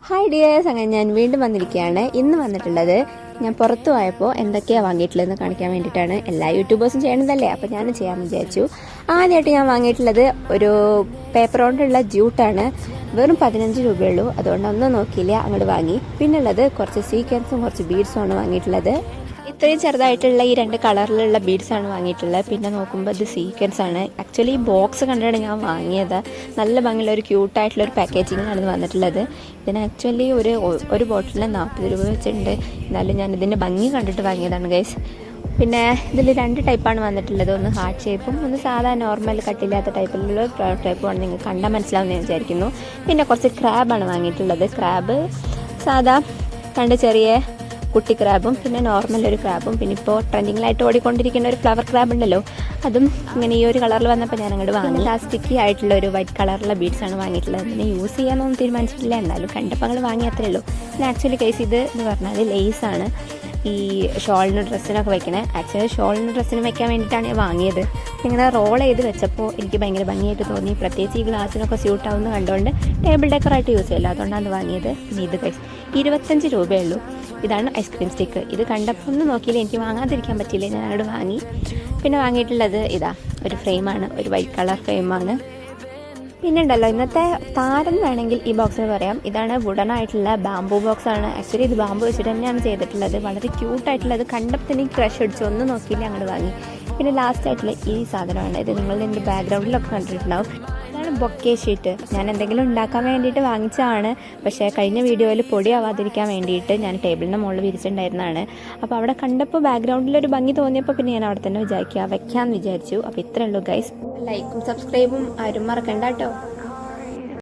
Hi dears, അങ്ങനെ ഞാൻ വീണ്ടും വന്നിരിക്കുകയാണ്. ഇന്ന് വന്നിട്ടുള്ളത് ഞാൻ പുറത്തു പോയപ്പോൾ എന്തൊക്കെയാണ് വാങ്ങിയിട്ടുള്ളതെന്ന് കാണിക്കാൻ വേണ്ടിയിട്ടാണ്. എല്ലാ യൂട്യൂബേഴ്സും ചെയ്യണതല്ലേ, അപ്പോൾ ഞാൻ ചെയ്യാമെന്ന് വിചാരിച്ചു. ആദ്യമായിട്ട് ഞാൻ വാങ്ങിയിട്ടുള്ളത് ഒരു പേപ്പർ കൊണ്ടുള്ള ജ്യൂട്ടാണ്. വെറും 15 രൂപയുള്ളൂ. അതുകൊണ്ട് ഒന്നും നോക്കിയില്ല, അങ്ങോട്ട് വാങ്ങി. പിന്നുള്ളത് കുറച്ച് സീക്വൻസും കുറച്ച് ബീഡ്സും ആണ് വാങ്ങിയിട്ടുള്ളത്. ഇത്രയും ചെറുതായിട്ടുള്ള ഈ 2 കളറിലുള്ള ബീഡ്സാണ് വാങ്ങിയിട്ടുള്ളത്. പിന്നെ നോക്കുമ്പോൾ ഇത് സീക്വൻസ് ആണ്. ആക്ച്വലി ഈ ബോക്സ് കണ്ടാണ് ഞാൻ വാങ്ങിയത്. നല്ല ഭംഗിയുള്ള ഒരു ക്യൂട്ടായിട്ടുള്ളൊരു പാക്കേജിങ്ങിലാണ് ഇത് വന്നിട്ടുള്ളത്. ഇതിന് ആക്ച്വലി ഒരു ബോട്ടിലിന് 40 രൂപ വെച്ചിട്ടുണ്ട്. എന്നാലും ഞാൻ ഇതിൻ്റെ ഭംഗി കണ്ടിട്ട് വാങ്ങിയതാണ് ഗൈസ്. പിന്നെ ഇതിൽ 2 ടൈപ്പാണ് വന്നിട്ടുള്ളത്. ഒന്ന് ഹാർട്ട് ഷേപ്പും ഒന്ന് സാധാ നോർമൽ കട്ടില്ലാത്ത ടൈപ്പിലുള്ള ടൈപ്പുമാണ്. നിങ്ങൾക്ക് കണ്ടാൽ മനസ്സിലാവുമെന്ന് വിചാരിക്കുന്നു. പിന്നെ കുറച്ച് ക്രാബാണ് വാങ്ങിയിട്ടുള്ളത്. ക്രാബ് സാധാ കണ്ട് ചെറിയ കുട്ടി ക്രാബും പിന്നെ നോർമൽ ഒരു ക്രാബും പിന്നെ ഇപ്പോൾ ട്രെൻഡിങ്ങിലായിട്ട് ഓടിക്കൊണ്ടിരിക്കുന്ന ഒരു ഫ്ലവർ ക്രാബ് ഉണ്ടല്ലോ, അതും ഇങ്ങനെ ഈ ഒരു കളറിൽ വന്നപ്പോൾ ഞാൻ അങ്ങോട്ട് വാങ്ങി. പ്ലാസ്റ്റിക്കി ആയിട്ടുള്ള ഒരു വൈറ്റ് കളറുള്ള ബീഡ്സാണ് വാങ്ങിയിട്ടുള്ളത്. പിന്നെ യൂസ് ചെയ്യാനൊന്നും തീരുമാനിച്ചിട്ടില്ല, എന്നാലും കണ്ടപ്പോൾ ഞങ്ങൾ വാങ്ങി അത്രേ ഉള്ളൂ. പിന്നെ ആക്ച്വലി കേസ് ഇത് എന്ന് പറഞ്ഞാൽ ലേസാണ്. ഈ ഷോളിനും ഡ്രസ്സിനൊക്കെ വെക്കണേ. ആക്ച്വലി ഷോളിനും ഡ്രസ്സിനും വെക്കാൻ വേണ്ടിയിട്ടാണ് ഞാൻ വാങ്ങിയത്. ഇങ്ങനെ റോൾ ചെയ്ത് വെച്ചപ്പോൾ എനിക്ക് ഭയങ്കര ഭംഗിയായിട്ട് തോന്നി. പ്രത്യേകിച്ച് ഈ ഗ്ലാസ്സിനൊക്കെ സ്യൂട്ടാവുന്ന കണ്ടുകൊണ്ട് ടേബിൾ ഡെക്കറായിട്ട് യൂസ് ചെയ്യല്ലോ, അതുകൊണ്ടാണ് വാങ്ങിയത്. പിന്നെ ഇത് 25 രൂപയുള്ളൂ. ഇതാണ് ഐസ്ക്രീം സ്റ്റിക്ക്. ഇത് കണ്ടപ്പോൾ ഒന്നും നോക്കിയില്ല, എനിക്ക് വാങ്ങാതിരിക്കാൻ പറ്റില്ല, ഞാൻ അങ്ങോട്ട് വാങ്ങി. പിന്നെ വാങ്ങിയിട്ടുള്ളത് ഇതാ ഒരു ഫ്രെയിമാണ്, ഒരു വൈറ്റ് കളർ ഫ്രെയിമാണ്. പിന്നെ ഉണ്ടല്ലോ ഇന്നത്തെ താരം വേണമെങ്കിൽ ഈ ബോക്സിന് പറയാം. ഇതാണ് വുഡൻ ആയിട്ടുള്ള ബാംബൂ ബോക്സാണ്. ആക്ച്വലി ഇത് ബാംബൂ വെച്ചിട്ട് തന്നെയാണ് ചെയ്തിട്ടുള്ളത്. വളരെ ക്യൂട്ടായിട്ടുള്ളത്. കണ്ടപ്പോൾ തന്നെ ക്രഷ് അടിച്ചു, ഒന്നും നോക്കിയില്ല, അങ്ങോട്ട് വാങ്ങി. പിന്നെ ലാസ്റ്റ് ആയിട്ടുള്ള ഈ സാധനമാണ്. ഇത് നിങ്ങൾ എൻ്റെ ബാക്ക്ഗ്രൗണ്ടിലൊക്കെ കണ്ടിട്ടുണ്ടാവും. ഇതാണ് ബൊക്കെ ഷീറ്റ്. ഞാൻ എന്തെങ്കിലും ഉണ്ടാക്കാൻ വേണ്ടിയിട്ട് വാങ്ങിച്ചതാണ്. പക്ഷേ കഴിഞ്ഞ വീഡിയോയിൽ പൊടിയാവാതിരിക്കാൻ വേണ്ടിയിട്ട് ഞാൻ ടേബിളിൻ്റെ മുകളിൽ വിരിച്ചിട്ടുണ്ടായിരുന്നതാണ്. അപ്പോൾ അവിടെ കണ്ടപ്പോൾ ബാക്ക്ഗ്രൗണ്ടിലൊരു ഭംഗി തോന്നിയപ്പോൾ പിന്നെ ഞാൻ അവിടെ തന്നെ വെക്കാമെന്ന് വിചാരിച്ചു. അപ്പോൾ ഇത്രയേ ഉള്ളൂ ഗൈസ്. ലൈക്കും സബ്സ്ക്രൈബും ആരും മറക്കണ്ട കേട്ടോ.